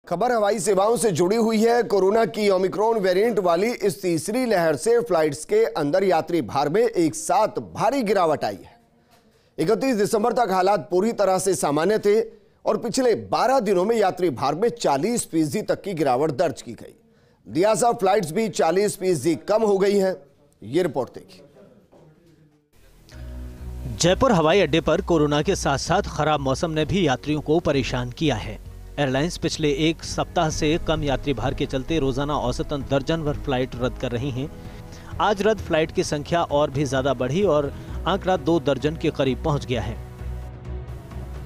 खबर हवाई सेवाओं से जुड़ी हुई है। कोरोना की ओमिक्रॉन वेरिएंट वाली इस तीसरी लहर से फ्लाइट्स के अंदर यात्री भार में एक साथ भारी गिरावट आई है। 31 दिसंबर तक हालात पूरी तरह से सामान्य थे और पिछले 12 दिनों में यात्री भार में 40% तक की गिरावट दर्ज की गई। लिहाजा फ्लाइट्स भी 40% कम हो गई हैं। ये रिपोर्ट देखिए। जयपुर हवाई अड्डे पर कोरोना के साथ साथ खराब मौसम ने भी यात्रियों को परेशान किया है। एयरलाइंस पिछले एक सप्ताह से कम यात्री भार के चलते रोजाना औसतन दर्जन भर फ्लाइट रद्द कर रही हैं। आज रद्द फ्लाइट की संख्या और भी ज्यादा बढ़ी और आंकड़ा 2 दर्जन के करीब पहुंच गया है।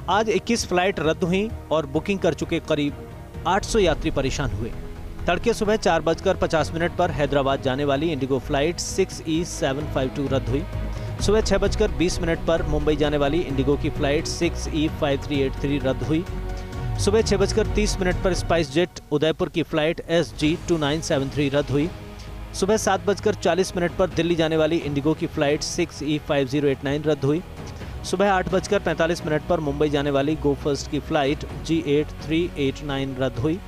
आज 21 फ्लाइट रद्द हुई और बुकिंग कर चुके करीब 800 यात्री परेशान हुए। तड़के सुबह 4:50 पर हैदराबाद जाने वाली इंडिगो फ्लाइट 6E752 रद्द हुई। सुबह 6:20 पर मुंबई जाने वाली इंडिगो की फ्लाइट 6E5383 रद्द हुई। सुबह 6:30 पर स्पाइस जेट उदयपुर की फ्लाइट SG2973 रद्द हुई। सुबह 7:40 पर दिल्ली जाने वाली इंडिगो की फ्लाइट 6E5089 रद्द हुई। सुबह 8:45 पर मुंबई जाने वाली गो फर्स्ट की फ्लाइट G8389 रद्द हुई।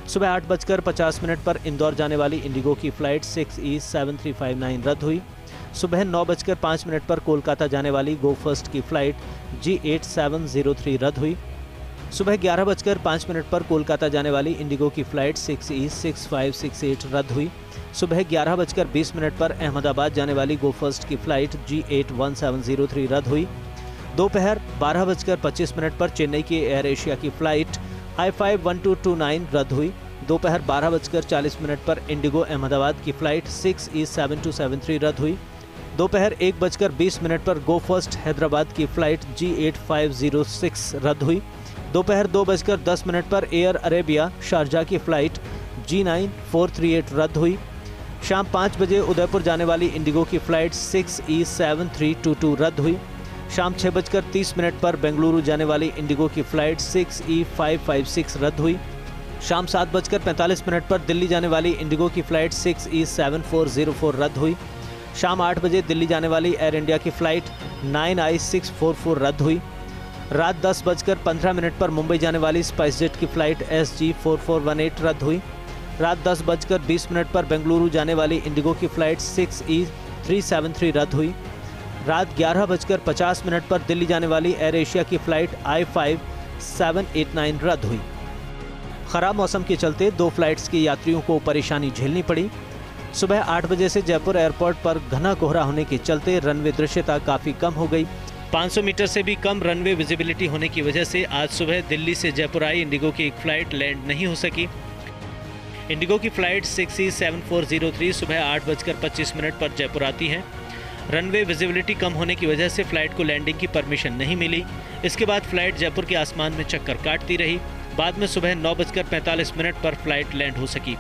सुबह 8:50 पर इंदौर जाने वाली इंडिगो की फ्लाइट 6E7359 रद्द हुई। सुबह 9:05 पर कोलकाता जाने वाली गो फर्स्ट की फ्लाइट G8703 रद्द हुई। सुबह 11:05 पर कोलकाता जाने वाली इंडिगो की फ्लाइट 6E6568 रद्द हुई। सुबह 11:20 पर अहमदाबाद जाने वाली गो फर्स्ट की फ्लाइट G81703 रद्द हुई। दोपहर 12:25 पर चेन्नई की एयर एशिया की फ्लाइट I51229 रद्द हुई। दोपहर 12:40 पर इंडिगो अहमदाबाद की फ्लाइट 6E7273 रद्द हुई। दोपहर 1:20 पर गो फर्स्ट हैदराबाद की फ्लाइट G8506 रद्द हुई। दोपहर 2:10 पर एयर अरेबिया शारजाह की फ्लाइट G9438 रद्द हुई। शाम 5 बजे उदयपुर जाने वाली इंडिगो की फ्लाइट 6E7322 रद्द हुई। शाम 6:30 पर बेंगलुरु जाने वाली इंडिगो की फ्लाइट 6E556 रद्द हुई। शाम 7:45 पर दिल्ली जाने वाली इंडिगो की फ्लाइट 6E7404 रद्द हुई। शाम 8 बजे दिल्ली जाने वाली एयर इंडिया की फ्लाइट 9I644 रद्द हुई। रात 10:15 पर मुंबई जाने वाली स्पाइस जेट की फ्लाइट SG4418 रद्द हुई। रात 10:20 पर बेंगलुरु जाने वाली इंडिगो की फ्लाइट 6E373 रद्द हुई। रात 11:50 पर दिल्ली जाने वाली एयर एशिया की फ्लाइट I5789 रद्द हुई। खराब मौसम के चलते 2 फ्लाइट्स के यात्रियों को परेशानी झेलनी पड़ी। सुबह 8 बजे से जयपुर एयरपोर्ट पर घना कोहरा होने के चलते रनवे दृश्यता काफ़ी कम हो गई। 500 मीटर से भी कम रनवे विजिबिलिटी होने की वजह से आज सुबह दिल्ली से जयपुर आई इंडिगो की एक फ्लाइट लैंड नहीं हो सकी। इंडिगो की फ्लाइट 6E7403 सुबह 8:25 पर जयपुर आती है। रनवे विजिबिलिटी कम होने की वजह से फ्लाइट को लैंडिंग की परमिशन नहीं मिली। इसके बाद फ्लाइट जयपुर के आसमान में चक्कर काटती रही। बाद में सुबह 9:45 पर फ्लाइट लैंड हो सकी।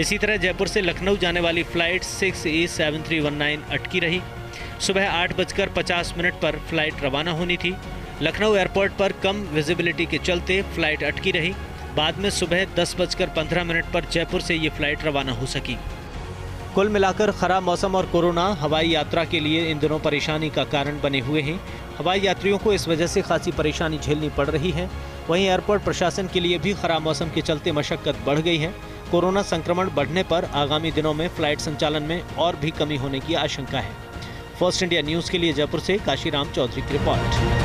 इसी तरह जयपुर से लखनऊ जाने वाली फ्लाइट 6E7319 अटकी रही। सुबह 8:50 पर फ्लाइट रवाना होनी थी। लखनऊ एयरपोर्ट पर कम विजिबिलिटी के चलते फ्लाइट अटकी रही। बाद में सुबह 10:15 पर जयपुर से ये फ्लाइट रवाना हो सकी। कुल मिलाकर खराब मौसम और कोरोना हवाई यात्रा के लिए इन दिनों परेशानी का कारण बने हुए हैं। हवाई यात्रियों को इस वजह से खासी परेशानी झेलनी पड़ रही है। वहीं एयरपोर्ट प्रशासन के लिए भी खराब मौसम के चलते मशक्कत बढ़ गई है। कोरोना संक्रमण बढ़ने पर आगामी दिनों में फ्लाइट संचालन में और भी कमी होने की आशंका है। फर्स्ट इंडिया न्यूज़ के लिए जयपुर से काशीराम चौधरी की रिपोर्ट।